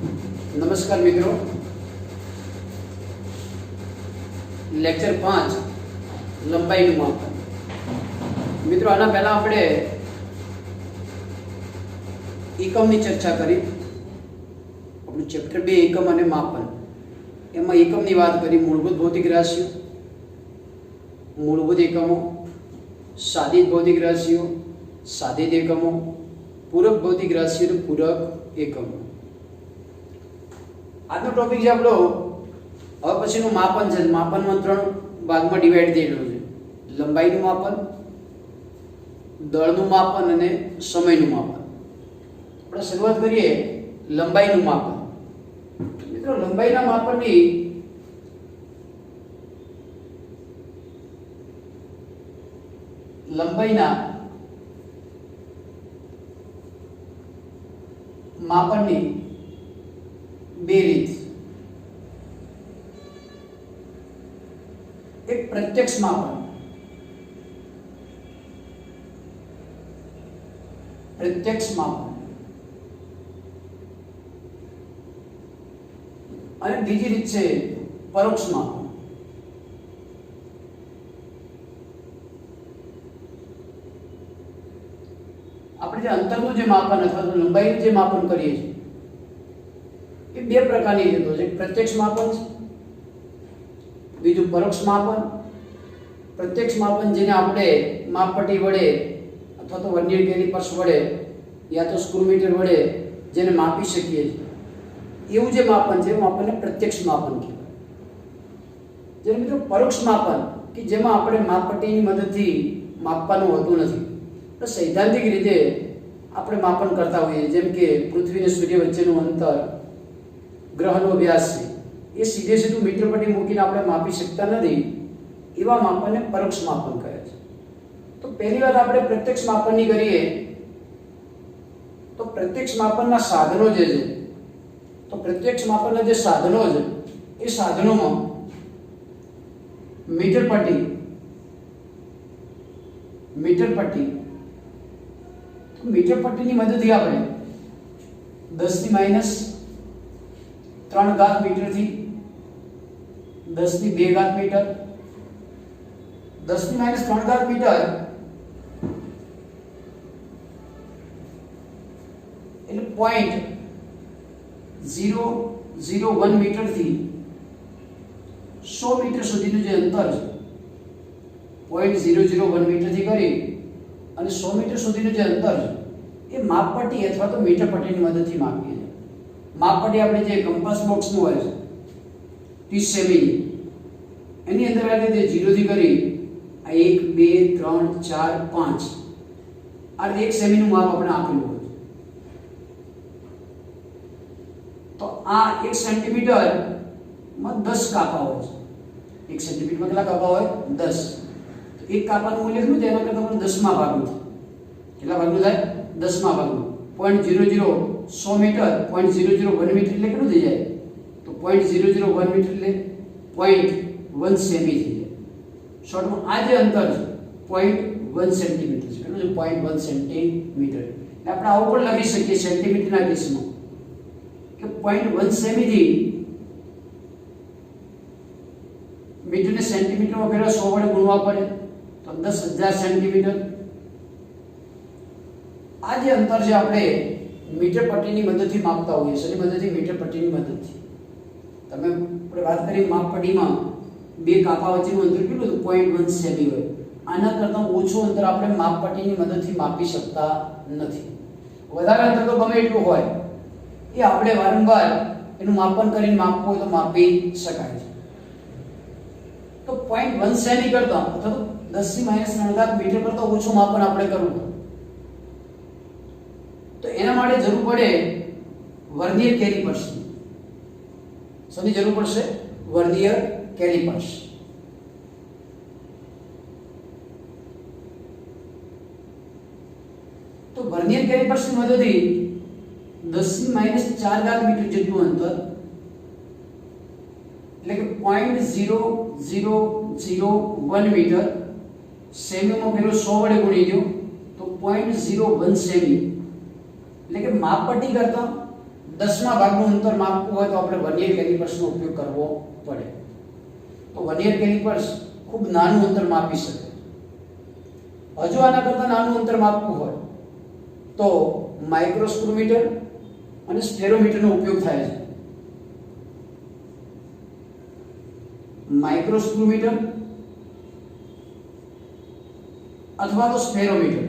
नमस्कार मित्रों, लेक्चर 5 लंबाईનું માપન। મિત્રો આના પહેલા આપણે એકમની ચર્ચા કરી। આપણું ચેપ્ટર 2 એકમ અને માપન, એમાં એકમની વાત કરી। મૂળભૂત ભૌતિક રાશિઓ, મૂળભૂત એકમો, સાદિત ભૌતિક રાશિઓ, સાદિત એકમો, પૂરક ભૌતિક રાશિઓ અને પૂરક એકમો। આજનો ટોપિક છે આપણો હવે પછીનું માપન છે। માપનમાં 3 ભાગમાં ડિવાઈડ થયેલું છે: લંબાઈનું માપન, દળનું માપન અને સમયનું માપન। આપણે શરૂઆત કરીએ લંબાઈનું માપન। મિત્રો, લંબાઈના માપનની બે રીત। એક પ્રત્યક્ષ માપન, અને બીજી રીત છે પરોક્ષ માપન। આપણે જે અંતરનું જે માપન અથવા તો લંબાઈનું જે માપન કરીએ છીએ એ બે પ્રકારની રીતો છે। પ્રત્યક્ષ માપન છે, બીજું પરોક્ષ માપન। પ્રત્યક્ષ માપન જેને આપણે માપપટ્ટી વડે અથવા તો વર્નિયર કેલિપર્સ વડે યા તો સ્ક્રૂમીટર વડે જેને માપી શકીએ છીએ, એવું જે માપન છે એવું આપણને પ્રત્યક્ષ માપન કહેવાય। જેને મિત્રો પરોક્ષ માપન કે જેમાં આપણે માપપટ્ટીની મદદથી માપવાનું હોતું નથી, તો સૈદ્ધાંતિક રીતે આપણે માપન કરતા હોઈએ। જેમ કે પૃથ્વી અને સૂર્ય વચ્ચેનું અંતર, ગ્રહનો વ્યાસ છે, એ સીધે સીધું મીટર પટ્ટી મૂકીને આપણે માપી શકતા નથી, એવા માપનને પરોક્ષ માપન કહે છે। તો પહેલી વાત આપણે પ્રત્યક્ષ માપનની કરીએ તો પ્રત્યક્ષ માપનના સાધનો જે છે, તો પ્રત્યક્ષ માપનના જે સાધનો છે એ સાધનોમાં મીટર પટ્ટીની મદદથી આપણે 10⁻³ મીટરથી 10⁻² મીટર, 10⁻³ મીટર એટલે 0.001 મીટરથી 100 મીટર સુધીનું જે અંતર છે, 0.001 મીટરથી કરી અને 100 મીટર સુધીનું જે અંતર છે એ માપપટ્ટી અથવા તો મીટર પટ્ટીની મદદથી માપીએ છીએ। માપપટ્ટી આપણે જે કંપાસ બોક્સનું હોય છે 30 સેમી, એની અંદર આપણે તે 0 થી કરી આ 1 2 3 4 5 આ 1 સેમીનું માપ આપણે આપેલું હોય છે। તો આ 1 સેન્ટીમીટર માં 10 કાપા હોય છે। 1 સેન્ટીમીટરમાં કેટલા કાપા હોય? 10। તો એક કાપાનું મૂલ્ય શું છે? એના કરતાં 10માં ભાગનું થાય। કેટલા ભાગનું થાય? 10માં ભાગનું। 0.00 100 મીટર 0.001 મીટર એટલે કેટલું થઈ જાય? તો 0.001 મીટર એટલે 0.1 સેમી થઈ જાય। શોર્ટમાં આ જે અંતર છે 0.1 સેન્ટીમીટર છે। કેટલું છે? 0.1 સેન્ટીમીટર। એટલે આપણે આવું પણ લખી શકીએ સેન્ટીમીટરના કેસમાં કે 0.1 સેમીથી મીટરને સેન્ટીમીટરમાં ફેરવા 100 વડે ગુણવા પડે તો 10,000 સેન્ટીમીટર। આ જે અંતર છે આપણે મીટર પટ્ટીની મદદથી માપતા હોઈએ છીએ। એની મદદથી મીટર પટ્ટીની મદદથી તમે આપણે વાત કરી માપપટ્ટીમાં બે કાપા વચ્ચેનું અંતર કેટલું હતું? 0.1 સેમી હોય। આના કરતાં ઓછું અંતર આપણે માપપટ્ટીની મદદથી માપી શકતા નથી। વધારે અંતર તો ગમે એટલું હોય એ આપણે વારંવાર એનું માપન કરીને માપવું હોય તો માપી શકાય છે। તો 0.1 સેમી કરતા અથવા તો 10⁻³ મીટર કરતા ઓછું માપન આપણે કરવું તો એના માટે જરૂર પડે વર્નિયર કેલિપર્સની। શેની જરૂર પડશે? Vernier calipers. તો વર્નિયર કેલિપર્સની મદદથી 10⁻⁴ મીટર જેટલું અંતર એટલે કે 0.001 મીટર સેમીમાં પેલો 100 વડે ગુણી દો તો 0.01 સેમી એટલે કે માપપટ્ટી કરતા 10મા ભાગનું અંતર માપવું હોય તો આપણે વર્નિયર કેલિપર્સનો ઉપયોગ કરવો પડે. તો વર્નિયર કેલિપર્સ ખૂબ નાનું અંતર માપી શકે. હજુ આના કરતાં નાનું અંતર માપવું હોય તો માઇક્રોસ્ક્રુમીટર અને સ્ફેરોમીટરનો ઉપયોગ થાય છે. માઇક્રોસ્ક્રુમીટર અથવા તો સ્ફેરોમીટર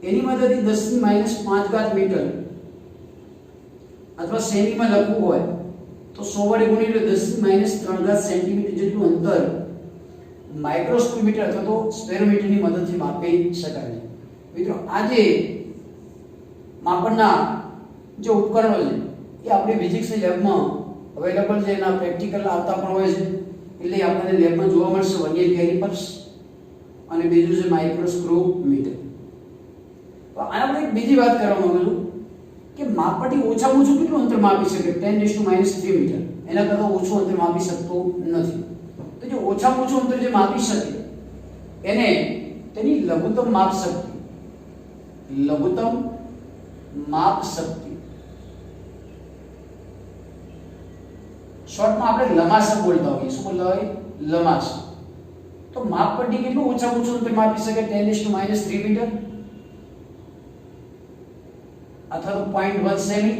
એની મદદથી 10⁻5 મીટર અથવા સેમીમાં લખવું હોય તો 100 વડે ગુણીને 10⁻3 સેન્ટીમીટર જેટલું અંતર માઇક્રોસ્ક્રુમીટર અથવા તો સ્ફેરોમીટરની મદદથી માપી શકાય છે. મિત્રો આજે માપનના જે ઉપકરણો છે એ આપણી ફિઝિક્સની લેબમાં અવેલેબલ છે. એના પ્રેક્ટિકલ આવતા પણ હોય છે, એટલે આપણને લેબમાં જોવા મળશે વર્નિયર કેલિપર્સ અને બીજું છે માઇક્રોસ્ક્રુમીટર. તો આના પર એક બીજી વાત કરવા માંગુ છું કે માપપટ્ટી ઓછામાં ઓછું કેટલું અંતર માપી શકે? 10⁻³ મીટર. એના કરતાં ઓછું અંતર માપી શકતો નથી. તો જે ઓછામાં ઓછું અંતર જે માપી શકે એને તેની લઘુત્તમ માપ શક્તિ શોર્ટમાં આપણે લમાસક બોલતા હોઈએ. શું બોલતા હોય? લમાસક. તો માપપટ્ટી કેટલું ઓછામાં ઓછું અંતર માપી શકે? 10⁻³ મીટર અથવા તો 0.1 સેમી.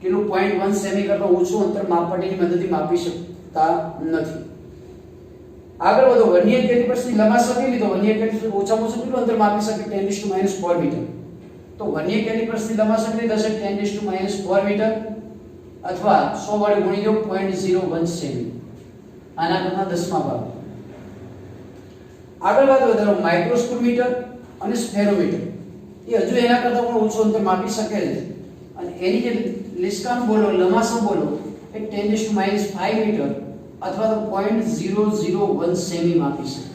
કેટલું? 0.1 સેમી કરતાં ઓછું અંતર માપપટ્ટીની મદદથી માપી શકતા નથી. આગળ વધો. વર્નિયર કેલિપર્સની લંબાઈ કેટલી લીધો? વર્નિયર કેલિપર્સ ઓછામાં ઓછું કેટલું અંતર માપી શકે? 10⁻⁴ મીટર. તો વર્નિયર કેલિપર્સની લંબાઈ કેટલી થશે? 10⁻⁴ મીટર અથવા 100 વડે ગુણી દો 0.01 સેમી. આના કરતાં 10મા ભાગ. આગળ વાત વધારો. માઇક્રોસ્ક્રુમીટર અને સ્ફેરોમીટર એ હજુ એના કરતાં પણ ઓછું અંતર માપી શકે છે અને એની જે લિસ્કાન બોલો લંબાઈ બોલો એ 10⁻⁵ મીટર અથવા તો 0.001 સેમી માપી શકે.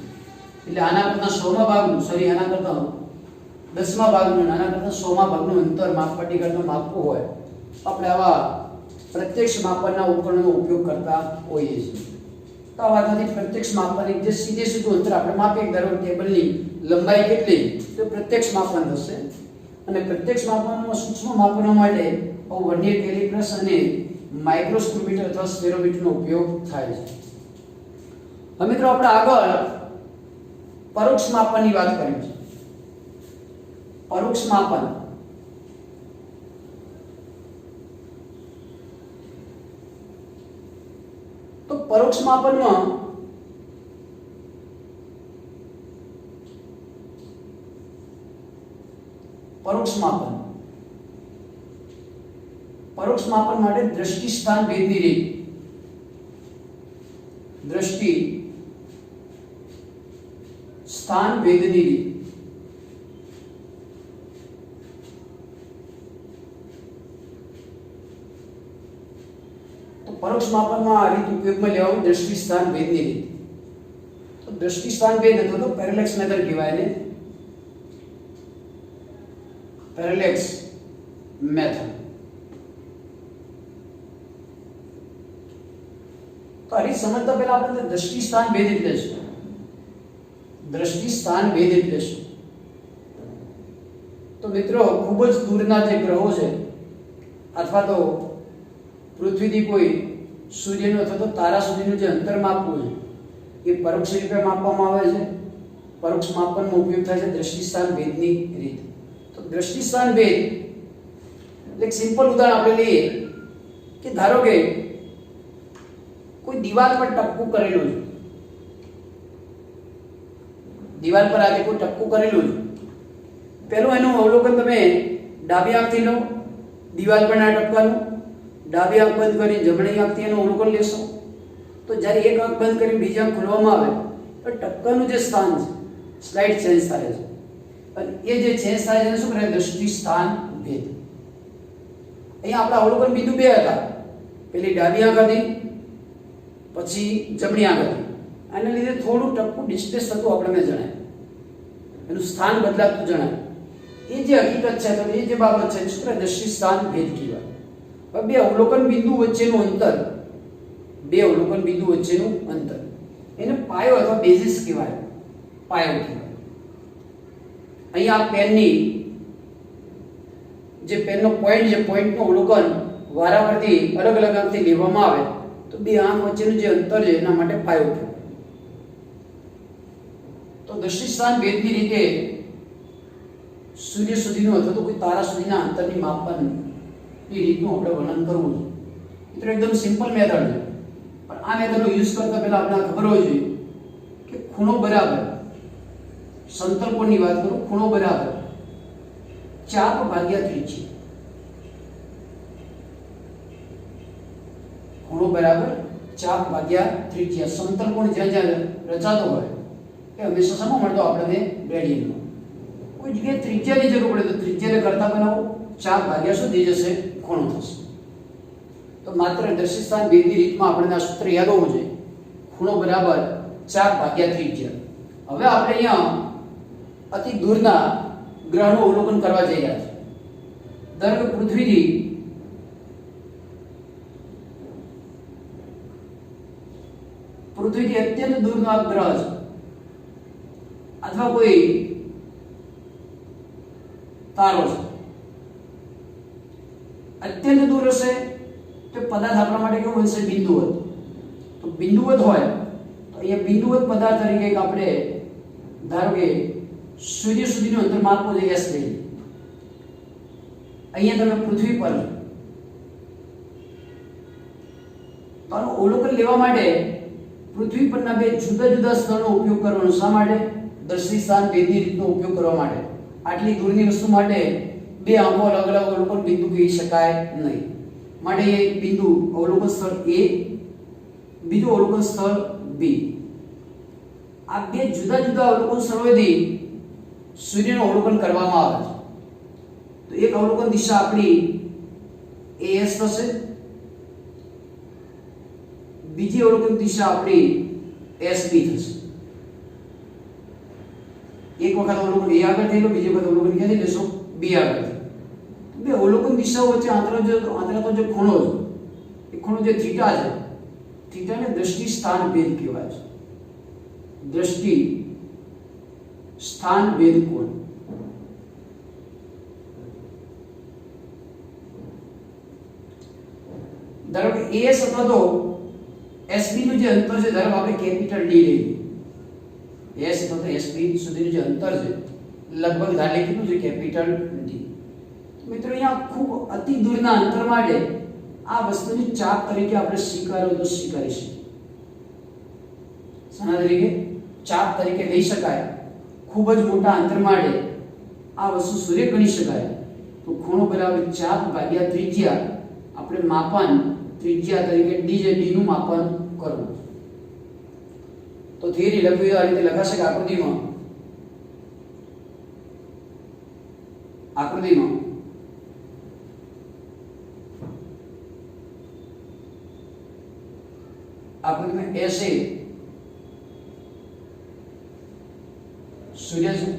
એટલે આના કરતાં 100મા ભાગનું આના કરતાં 10મા ભાગનું આના કરતાં 100મા ભાગનું અંતર માપપટ્ટી કરતાં માપવું હોય આપણે આવા પ્રત્યક્ષ માપનના ઉપકરણોનો ઉપયોગ કરતા હોઈએ છીએ. તો આ વાતથી પ્રત્યક્ષ માપન જે સીધું અંતર આપણે માપીએ. ધારો ટેબલની લંબાઈ કેટલી તો પ્રત્યક્ષ માપન થશે અને પ્રત્યક્ષ માપનમાં સૂક્ષ્મ માપનો માટે વર્નિયર કેલિપર્સ અને માઇક્રોસ્ક્રુમીટર અથવા સ્ફેરોમીટરનો ઉપયોગ થાય છે. હવે મિત્રો આપણે આગળ પરોક્ષ માપનની વાત કરી છે. પરોક્ષ માપન તો પરોક્ષ માપનમાં પરોક્ષ માપન માટે દ્રષ્ટિ સ્થાન ભેદની રીત. દ્રષ્ટિ સ્થાન ભેદની રીત. તો પરોક્ષ માપનમાં આ રીત ઉપયોગમાં લેવામાં દ્રષ્ટિ સ્થાન ભેદની રીત. તો દ્રષ્ટિ સ્થાન ભેદ અથવા તો પેરેલેક્સ મેથડ કહેવાય ને. Parallax method. તો આ રીત સમજતા પહેલા આપણે દ્રષ્ટિ સ્થાન ભેદ એટલે શું? દ્રષ્ટિ સ્થાન ભેદ એટલે શું? તો મિત્રો ખૂબ જ દૂરના જે ગ્રહો છે અથવા તો પૃથ્વીથી કોઈ સૂર્યનો અથવા તો તારા સુધીનું જે અંતર માપવું છે એ પરોક્ષ રીતે માપવામાં આવે છે. પરોક્ષ માપનનો ઉપયોગ થાય છે દ્રષ્ટિ સ્થાન ભેદની રીત. તો દ્રષ્ટિ સ્થાન ભેદ એક સિમ્પલ ઉદાહરણ આપણે લઈએ કે ધારો કે કોઈ દીવાલ પર ટપકું કરેલું છે. દીવાલ પર આજે કોઈ ટપકું કરેલું છે. પહેલું એનું અવલોકન તમે ડાબી આંખથી લો. દીવાલ પર ના ટપકાનું. ડાબી આંખ બંધ કરી જમણી આંખથી એનું અવલોકન લેશો. તો જ્યારે એક આંખ બંધ કરી બીજી આંખ ખોલવામાં આવે તો ટપકાનું જે સ્થાન છે સ્લાઇડ ચેન્જ થાય છે અને એ જે ચેન્જ થાય છે એને શું કહેવાય? દ્રષ્ટિ સ્થાન ભેદ. અહીંયા આપણા અવલોકન બિંદુ બે હતા. પેલી ડાબી આંખ હતી પછી જમણી આંખ હતી. આના લીધે થોડું ટપકું ડિસ્પ્લેસ થતું આપણને જણાય. એનું સ્થાન બદલાતું જણાય. એ જે હકીકત છે તો એ જે બાબત છે શું કહેવાય? દ્રષ્ટિ સ્થાન ભેદ કહેવાય. બે અવલોકન બિંદુ વચ્ચેનું અંતર એને પાયો અથવા બેઝિસ કહેવાય. પાયો કહેવાય. અહીંયા પેનની જે પેનનો પોઈન્ટ છે, પોઈન્ટનું અવલોકન વારાફરતી અલગ અલગ આંખથી લેવામાં આવે તો બે આંખ વચ્ચેનું જે અંતર છે એના માટે પાયો ઉપયોગ. તો દ્રષ્ટિસ્થાન ભેદની રીતે સૂર્ય સુધીનું અથવા તો કોઈ તારા સુધીના અંતરની માપનની રીતનું આપણે વર્ણન કરવું છે. મિત્રો એકદમ સિમ્પલ મેથડ છે, પણ આ મેથડનો યુઝ કરતા પહેલા આપણે ખબર હોવી જોઈએ કે ખૂણો બરાબર, સમતલ કોણની વાત કરું, ખૂણો બરાબર ચાપ ભાગ્યા ત્રિજ્યા. ખૂણો બરાબર ચાપ ભાગ્યા ત્રિજ્યા. સમતલ કોણ જ્યાં જ્યાં રચાતો હોય એ હંમેશા શેમાં મળતો આપણને? રેડિયનમાં. કોઈ જગ્યાએ ત્રિજ્યાની જરૂર પડે તો ત્રિજ્યાને કરતા બનાવો, ચાપ ભાગ્યા શું થઈ જશે? ખૂણો થશે. તો માત્ર દ્રષ્ટિસ્થાન ભેદની રીતમાં આપણને આ સૂત્ર યાદ હોવું જોઈએ. ખૂણો બરાબર ચાપ ભાગ્યા ત્રિજ્યા. હવે આપણે અહીંયા અતિ દૂરના ગ્રહનું અવલોકન કરવા જઈ રહ્યા છે. ધારો કે પૃથ્વીથી અત્યંત દૂરનો આ ગ્રહ છે, અથવા કોઈ તારો છે. અત્યંત દૂર હશે તો પદાર્થ આપણા માટે કેવું બનશે? બિંદુવત. તો બિંદુવત હોય તો અહીંયા બિંદુવત પદાર્થ તરીકે આપણે ધારો કે સૂર્ય સુધીનું અંતર માપવું છે S લઈ. અહીંયા તમે પૃથ્વી પર તો આનું અવલોકન લેવા માટે પૃથ્વી પરના બે જુદા જુદા સ્થળનો ઉપયોગ કરવાનો. શા માટે? દ્રષ્ટિસ્થાન ભેદની રીતનો ઉપયોગ કરવા માટે. આટલી દૂરની વસ્તુ માટે બે આંખો અલગ અલગ અવલોકન બિંદુ કહી શકાય નહીં. માટે એક બિંદુ અવલોકન સ્થળ A, બીજું અવલોકન સ્થળ B. આ બે જુદા જુદા અવલોકન સ્થળોથી સૂર્યનું અવલોકન કરવામાં આવે છે. તો એક અવલોકન દિશા આપણી AS થશે, બીજી અવલોકન દિશા આપણી SB થશે. એક વખત અવલોકન A આગળ થયેલો, બીજી વખત અવલોકન ક્યાંથી લેશો? B આગળ. બે અવલોકન દિશાઓ વચ્ચે આંતરતો જે ખૂણો છે, એ ખૂણો જે થીટા છે, થીટાને દ્રષ્ટિ સ્થાન ભેદ કહેવાય છે. દ્રષ્ટિ સ્થાન ભેદ કોણ. ધારો કે AS અથવા તો SB નું જે અંતર છે, ધારો આપણે કેપિટલ D લઈએ. AS અથવા તો SB સુધીનું જે અંતર છે લગભગ ધારે કેટલું છે? Capital D. મિત્રો અહીંયા ખૂબ અતિ દૂરના અંતર માટે આ વસ્તુની ચાપ તરીકે આપણે સ્વીકારો તો સ્વીકારી શકીએ. શાના તરીકે? ચાપ તરીકે લઈ શકાય. ખૂબ જ મોટા અંતર માટે આ વસ્તુ સૂર્ય ગણી શકાય. તો ખૂણો બરાબર ચાપ ભાગ્યા ત્રિજ્યા આપણે માપન ત્રિજ્યા તરીકે D જે D નું માપન કરવું. તો થિયરી લખવી તો આ રીતે લખાશે કે આકૃતિમાં ऐसे सूर्य છે,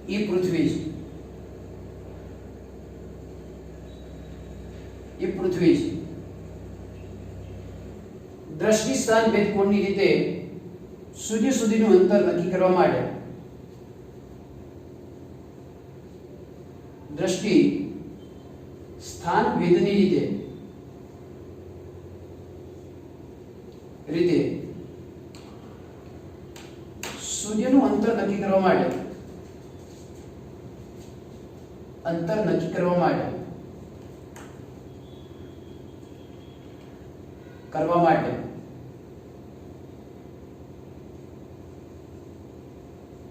એ પૃથ્વી છે, દ્રષ્ટિ સ્થાન ભેદ કોણની રીતે સૂર્ય સુધીનું અંતર નક્કી કરવા માટે દ્રષ્ટિ સ્થાન ભેદની રીતે સૂર્યનું અંતર નક્કી કરવા માટે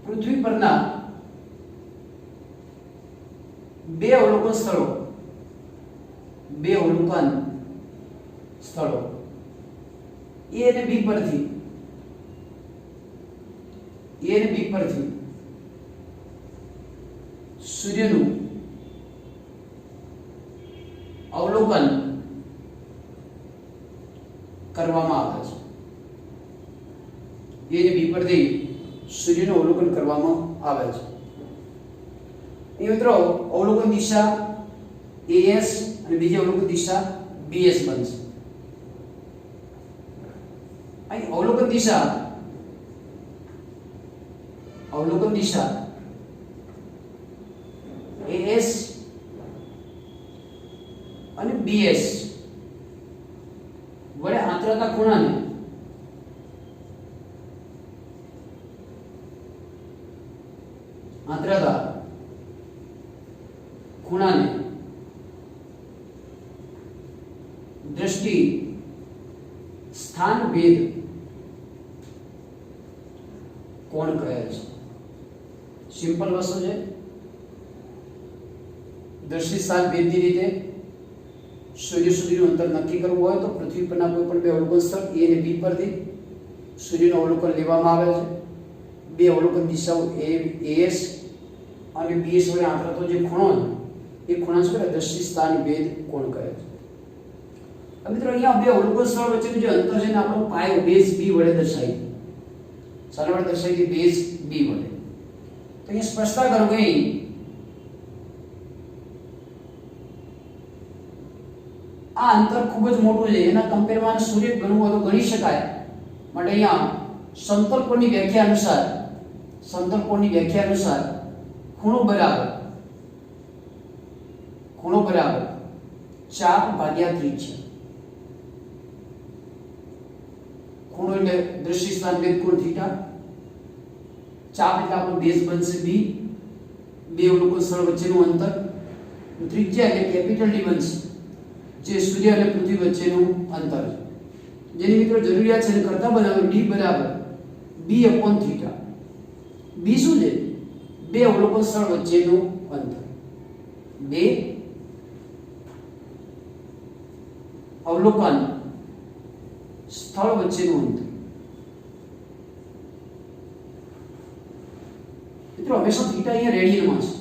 પૃથ્વી પરના બે અવલોકન સ્થળો A અને B પરથી સૂર્યનું અવલોકન કરવામાં આવે છે. A અને B પરથી સૂર્યનું અવલોકન કરવામાં આવે છે. મિત્રો અવલોકન દિશા AS અને બીજી અવલોકન દિશા BS બનશે. અહીં અવલોકન દિશા અવલોકન દિશા AS અને BS વડે આંતરતા ખૂણાને દ્રષ્ટિ સ્થાન ભેદ કોણ કહે છે? સિમ્પલ વસ્તુ છે. દ્રષ્ટિ સ્થાન ભેદની રીતે સૂર્ય સુધીનું અંતર નક્કી કરવું હોય તો પૃથ્વી પરના કોઈ પણ બે અવલોકન સ્થળ A અને B પરથી સૂર્યનું અવલોકન લેવામાં આવે છે. બે અવલોકન દિશાઓ AS અને BS વડે આંતરતો જે ખૂણો છે એ ખૂણા શું કહેવાય? દ્રષ્ટિ સ્થાન ભેદ કોણ કહે છે? મિત્રો અહીંયા બે અવલોકન સ્થળ વચ્ચેનું જે અંતર છે ને આપણો પાય બેઝ B વડે દર્શાવી છે. શાના વડે દર્શાવી છે? બેઝ B વડે. તો અહીંયા સ્પષ્ટતા કરો કે આ અંતર ખૂબ જ મોટું છે. એના કમ્પેરમાં સૂર્ય ગણવું હોય તો ગણી શકાય. માટે અહીંયા સમતલ કોણની વ્યાખ્યા અનુસાર ખૂણો બરાબર ચાપ ભાગ્યા ત્રિજ્યા. ખૂણો એટલે દ્રષ્ટિ સ્થાન ભેદ કોણ થીટા, ચાપ એટલે આપણો બેઝ બનશે B, બે અવલોકન સ્થળ વચ્ચેનું અંતર, ત્રિજ્યા એટલે કેપિટલ D બનશે જે સૂર્ય અને પૃથ્વી વચ્ચેનું અંતર છે. જેની મિત્રો જરૂરિયાત છે કરતા બનાવ્યું D બરાબર B/θ. B શું છે? બે અવલોકન સ્થળ વચ્ચેનું અંતર. બે અવલોકન સ્થળ વચ્ચેનું અંતર. મિત્રો હંમેશા થીટા અહીંયા રેડિયનમાં છે.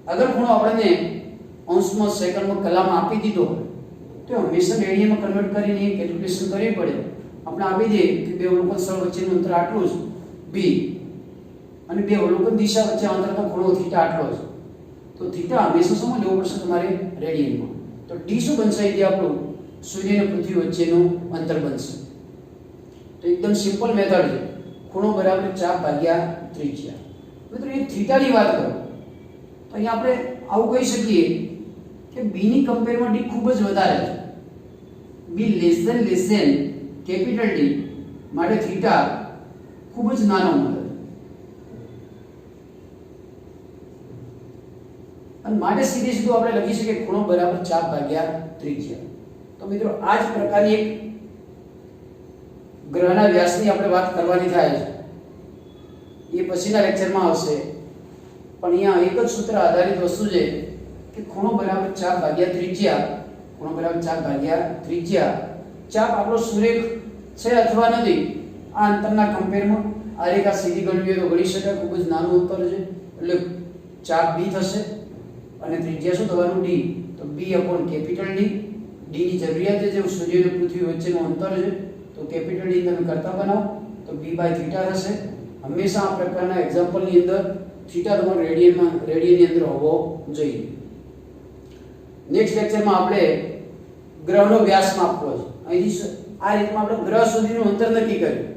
અગર ખૂણો આપણને અંશમાં સેકન્ડમાં કલામાં આપી દીધો હોય તો હંમેશા રેડિયનમાં કન્વર્ટ કરીને કેલ્ક્યુલેશન કરવી પડે. આપણે આપી દઈએ કે બે અવલોકન સ્થળ વચ્ચેનું અંતર આટલું છે B અને બે અવલોકન દિશા વચ્ચે અંતરનો ખૂણો થીટા આટલો છે. તો થીટા હંમેશા શું લેવો પડશે તમારે? રેડિયનમાં. તો D શું બનશે? એ આપણું સૂર્ય અને પૃથ્વી વચ્ચેનું અંતર બનશે. તો એકદમ સિમ્પલ મેથડ છે. ખૂણો બરાબર ચાપ ભાગ્યા ત્રિજ્યા. મિત્રો એ થીટાની વાત કરો તો અહીંયા આપણે આવું કહી શકીએ કે B ની કમ્પેરમાં D ખૂબ જ વધારે છે. B less than capital D માટે થીટા ખૂબ જ નાનો મળે અને માટે સીધું આપણે લખી શકીએ ખૂણો બરાબર ચાપ ભાગ્યા ત્રિજ્યા. તો મિત્રો આ જ પ્રકારની એક ગ્રહના વ્યાસની આપણે વાત કરવાની થાય છે. એ પછીના લેક્ચરમાં આવશે. પણ અહીંયા એક જ સૂત્ર આધારિત વસ્તુ છે કે ખૂણો બરાબર ચાપ ભાગ્યા ત્રિજ્યા. ચાપ આપણો સુરેખ છે અથવા નથી આ અંતરના કમ્પેરમાં આ રેખા સીધી ગણવી હોય તો ગણી શકાય. ખૂબ જ નાનું અંતર છે એટલે ચાપ B થશે અને ત્રિજ્યા શું થવાનું? D. તો B/D. D ની જરૂરિયાત છે જે સૂર્ય અને પૃથ્વી વચ્ચેનું અંતર છે તો કેપિટલ D તમે કરતા બનાવો તો B/θ થશે. હંમેશા આ પ્રકારના એક્ઝામ્પલની અંદર થીટા તમારો રેડિયનની અંદર હોવો જોઈએ. નેક્સ્ટ લેક્ચરમાં આપણે ગ્રહનો વ્યાસ માપવો છે. અહીંથી આ રીતમાં આપણે ગ્રહ સુધીનું અંતર નક્કી કર્યું.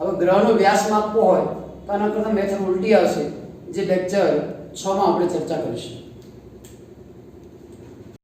હવે ગ્રહનો વ્યાસ માપવો હોય તો આના કરતાં મેથડ ઉલટી આવશે જે લેક્ચર 6 માં આપણે ચર્ચા કરીશું.